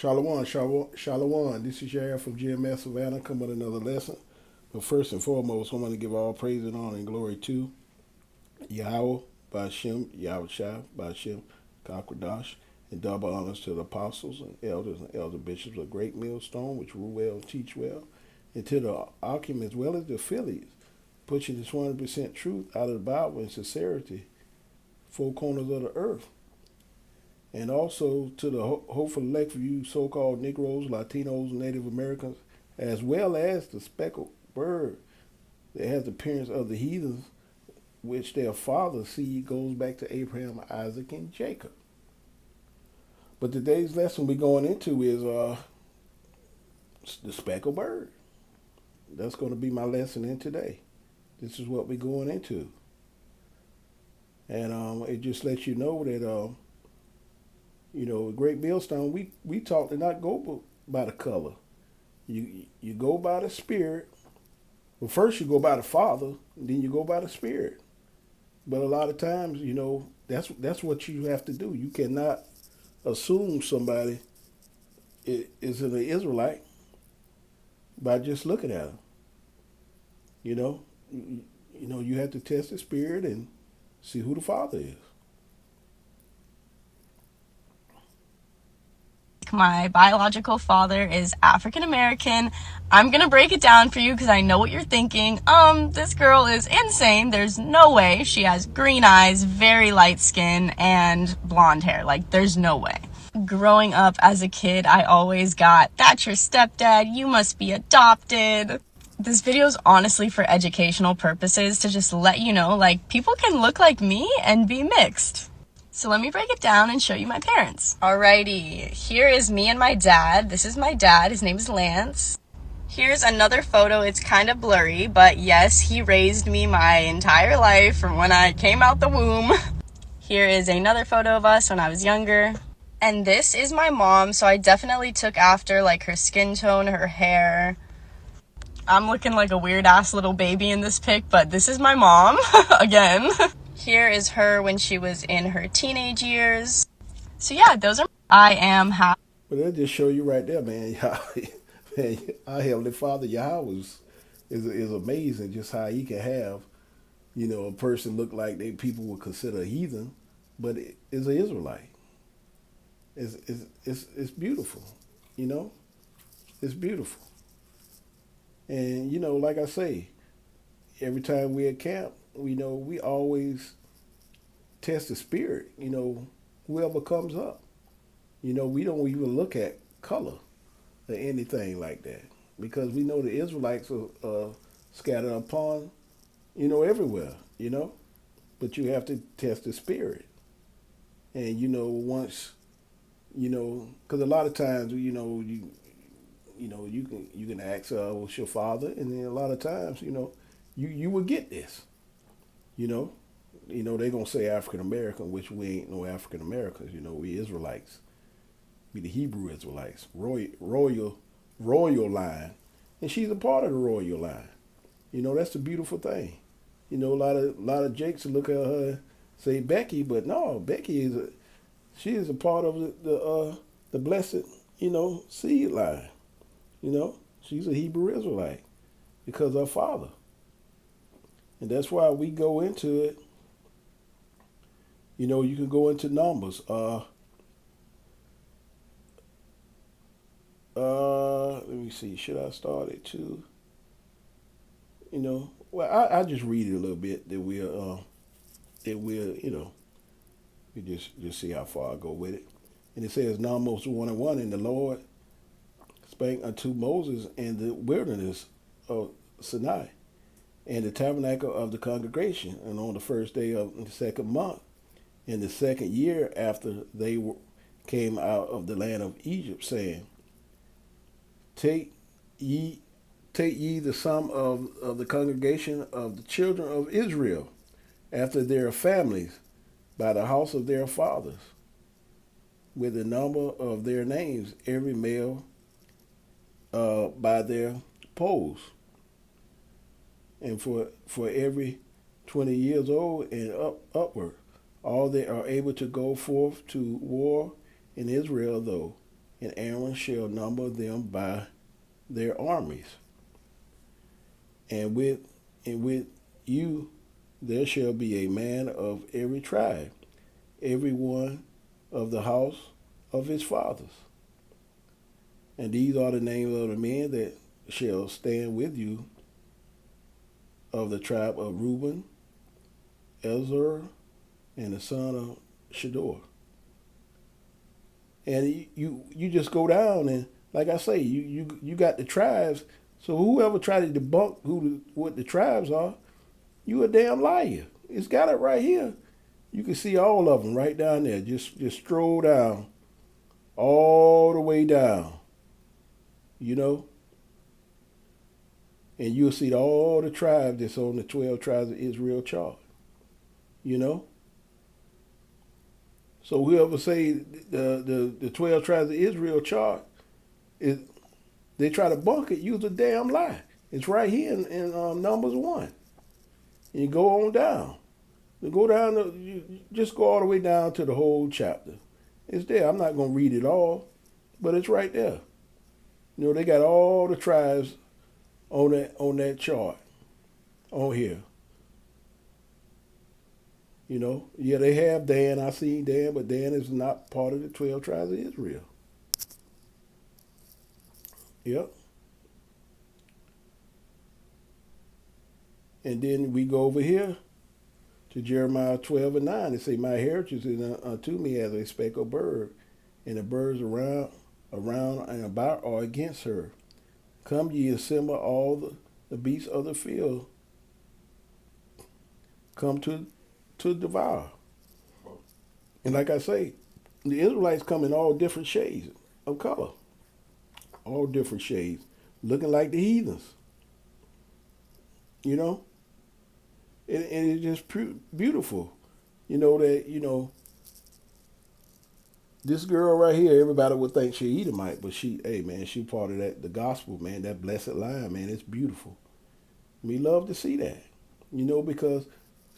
Shalom, shalom, shalom. This is Yair from GMS Savannah. Come with another lesson. But first and foremost, I want to give all praise and honor and glory to Yahweh, Bashem, Yahweh Shai, Bashem, Kakwadash, and double honors to the apostles and elder bishops of Great Millstone, which rule well and teach well, and to the Akim as well as the affiliates, pushing this 100% truth out of the Bible and sincerity, four corners of the earth. And also to the hopeful elect for you so-called Negroes, Latinos, Native Americans, as well as the speckled bird that has the appearance of the heathens, which their father seed goes back to Abraham, Isaac, and Jacob. But today's lesson we're going into is the speckled bird. That's going to be my lesson in today. This is what we're going into. And it just lets you know that Great Millstone, we taught to not go by the color. You go by the spirit. Well, first you go by the Father, then you go by the Spirit. But a lot of times, that's what you have to do. You cannot assume somebody is an Israelite by just looking at them. You have to test the spirit and see who the Father is. My biological father is African American. I'm gonna break it down for you because I know what you're thinking. This girl is insane. There's no way. She has green eyes, very light skin, and blonde hair. Like, there's no way. Growing up as a kid, I always got, "That's your stepdad, you must be adopted." This video is honestly for educational purposes to just let you know, like, people can look like me and be mixed. So let me break it down and show you my parents. Alrighty, here is me and my dad. This is my dad, his name is Lance. Here's another photo, it's kind of blurry, but yes, he raised me my entire life from when I came out the womb. Here is another photo of us when I was younger. And this is my mom, so I definitely took after like her skin tone, her hair. I'm looking like a weird ass little baby in this pic, but this is my mom, again. Here is her when she was in her teenage years. So yeah, those are, I am happy. But that just show you right there, man. Man, our Heavenly Father, Yahweh, is amazing just how he can have, a person look like people would consider a heathen, but is an Israelite. It's beautiful, you know? It's beautiful. And, like I say, every time we at camp, we always test the spirit, whoever comes up. We don't even look at color or anything like that because we know the Israelites are scattered upon, everywhere, But you have to test the spirit. And, once, because a lot of times, you can ask, what's your father? And then a lot of times, you will get this, you know. They're going to say African American, which we ain't no African Americans, we Israelites. We the Hebrew Israelites, royal line. And she's a part of the royal line. That's the beautiful thing. A lot of Jakes look at her and say Becky, but no, Becky she is a part of the blessed, seed line. She's a Hebrew Israelite because of her father. And that's why we go into it. You can go into numbers. Let me see. Should I start it too? Well, I just read it a little bit. We just see how far I go with it. And it says, Numbers 1:1, and the Lord spake unto Moses in the wilderness of Sinai, and the tabernacle of the congregation, and on the first day of the second month, in the second year after they came out of the land of Egypt, saying, Take ye the sum of the congregation of the children of Israel after their families by the house of their fathers, with the number of their names, every male by their poles, and for every 20 years old and upward, all that are able to go forth to war in Israel, though and Aaron shall number them by their armies. And with you there shall be a man of every tribe, every one of the house of his fathers. And these are the names of the men that shall stand with you of the tribe of Reuben, Elzur, and the son of Shador. And you just go down and, like I say, you got the tribes. So whoever tried to debunk what the tribes are, you a damn liar. It's got it right here. You can see all of them right down there. Just stroll down, all the way down. You know, and you'll see all the tribes that's on the 12 tribes of Israel chart. You know. So whoever say the 12 tribes of Israel chart is, they try to bunk it, use a damn lie. It's right here in Numbers 1. And you go on down. You go down. You just go all the way down to the whole chapter. It's there. I'm not gonna read it all, but it's right there. You know, they got all the tribes on that chart on here. You know, yeah, they have Dan. I seen Dan, but Dan is not part of the 12 tribes of Israel. Yep. And then we go over here to Jeremiah 12 and 9. It say, my heritage is unto me as a speckled bird, and the birds around and about are against her. Come ye, assemble all the beasts of the field. Come to devour. And like I say, the Israelites come in all different shades of color. All different shades. Looking like the heathens. You know? And it's just beautiful. You know that, this girl right here, everybody would think she Edomite, but she part of the gospel, man, that blessed line, man. It's beautiful. We love to see that, because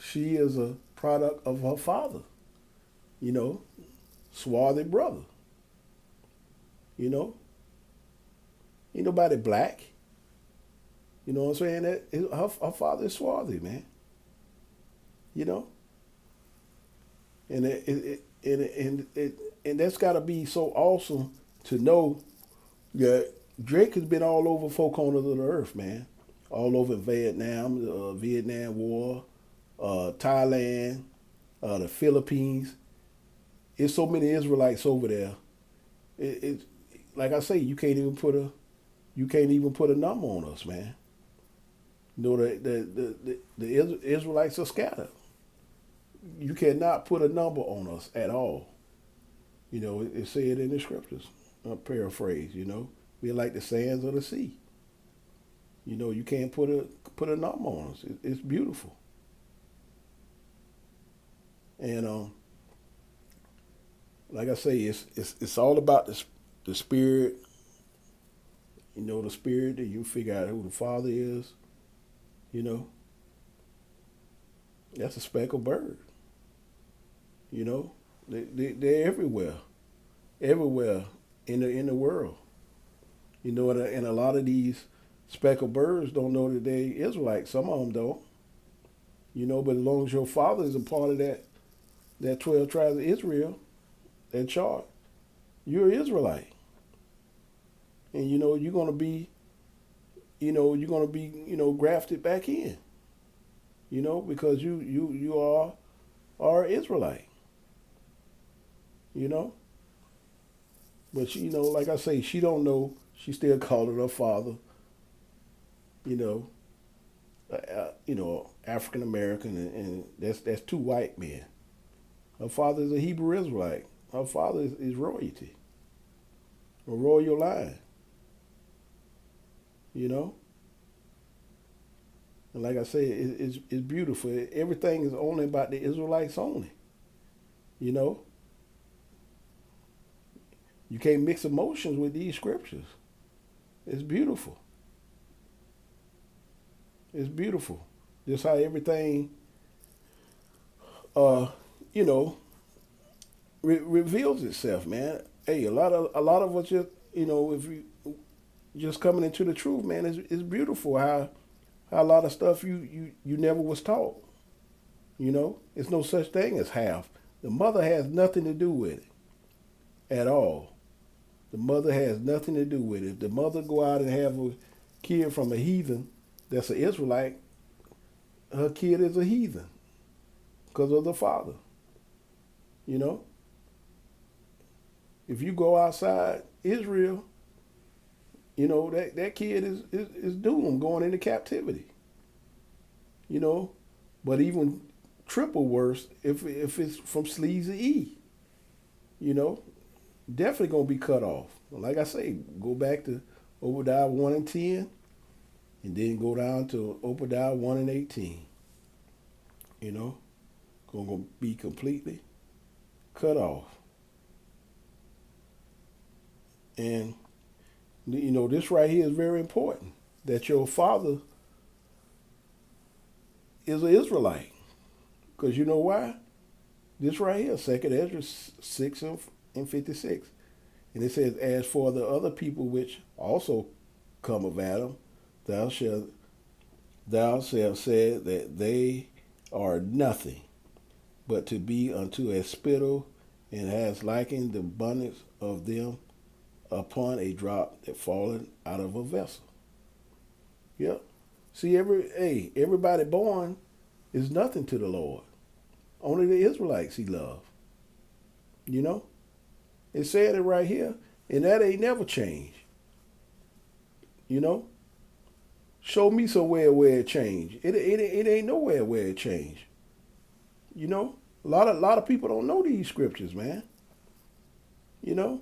she is a product of her father, swarthy brother, Ain't nobody black. You know what I'm saying? That her father is swarthy, man. And that's got to be so awesome to know that Drake has been all over four corners of the earth, man. All over Vietnam, the Vietnam War, Thailand, the Philippines. It's so many Israelites over there. It's like I say, you can't even put a number on us, man. The Israelites are scattered. You cannot put a number on us at all. It said in the scriptures. I paraphrase. We're like the sands of the sea. You can't put a number on us. It's beautiful. And like I say, it's all about the spirit. The spirit that you figure out who the Father is. That's a speckled bird. They're everywhere in the world. And a lot of these speckled birds don't know that they Israelites. Some of them don't. But as long as your father is a part of that 12 tribes of Israel, that chart, you're an Israelite. And you're gonna be grafted back in. Because you are Israelite. But she, like I say, she don't know. She still calling her father, African American, and that's two white men. Her father is a Hebrew Israelite. Her father is royalty, a royal line. And like I say, it's beautiful. Everything is only about the Israelites only. You can't mix emotions with these scriptures. It's beautiful. It's beautiful. Just how everything, reveals itself, man. hey, a lot of us just, if you just coming into the truth, man, it's beautiful how a lot of stuff you never was taught. It's no such thing as half. The mother has nothing to do with it at all. The mother has nothing to do with it. If the mother go out and have a kid from a heathen that's an Israelite, her kid is a heathen because of the father. You know, if you go outside Israel, that kid is doomed going into captivity. You know, but even triple worse if it's from sleazy E. You know, definitely gonna be cut off. Like I say, go back to Obadiah 1:10, and then go down to Obadiah 1:18. You know, gonna be completely cut off. And this right here is very important. That your father is an Israelite. Because you know why? This right here, 2nd Ezra 6:56. And it says, as for the other people which also come of Adam, thou shalt say that they are nothing, but to be unto a spittle, and has likened the abundance of them upon a drop that falleth out of a vessel. Yep. See, everybody born is nothing to the Lord. Only the Israelites he loved. You know? It said it right here, and that ain't never changed. You know? Show me somewhere where it changed. It ain't nowhere where it changed. You know? A lot of people don't know these scriptures, man. You know?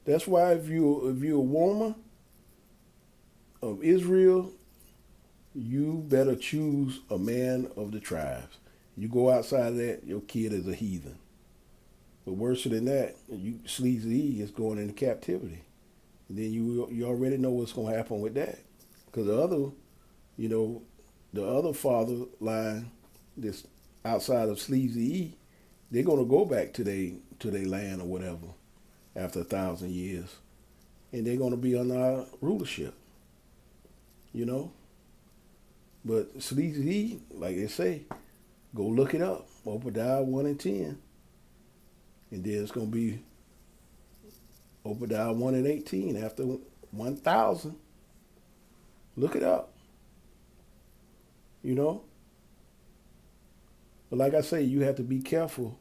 That's why if you're a woman of Israel, you better choose a man of the tribes. You go outside of that, your kid is a heathen. But worse than that, you sleazy is going into captivity. And then you already know what's going to happen with that. Because the other father line that's outside of sleazy E, they're going to go back to their land or whatever after 1,000 years. And they're going to be under our rulership. You know? But sleazy E, like they say, go look it up. Obadiah 1:10. And then it's going to be Obadiah 1:18 after 1,000. Look it up. You know? But like I say, you have to be careful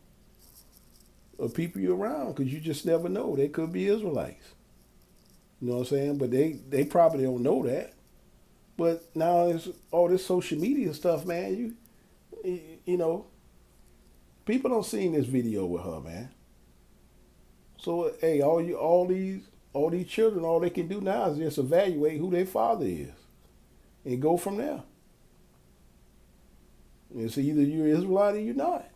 of people you're around because you just never know. They could be Israelites. You know what I'm saying? But they probably don't know that. But now it's all this social media stuff, man. You know, people don't seen this video with her, man. So hey, all these children, all they can do now is just evaluate who their father is, and go from there. It's either you're Israelite or you're not.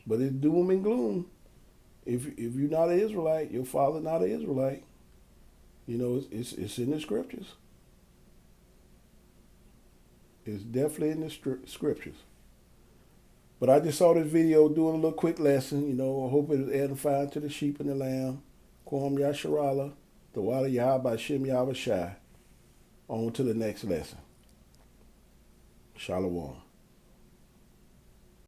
But it's doom and gloom. If you're not an Israelite, your father's not an Israelite. You know, it's in the scriptures. It's definitely in the scriptures. But I just saw this video doing a little quick lesson. You know, I hope it is edifying to the sheep and the lamb. Kwam Yasharala, the Wada Yahba Shem Yahba Shai. On to the next lesson. Shalom.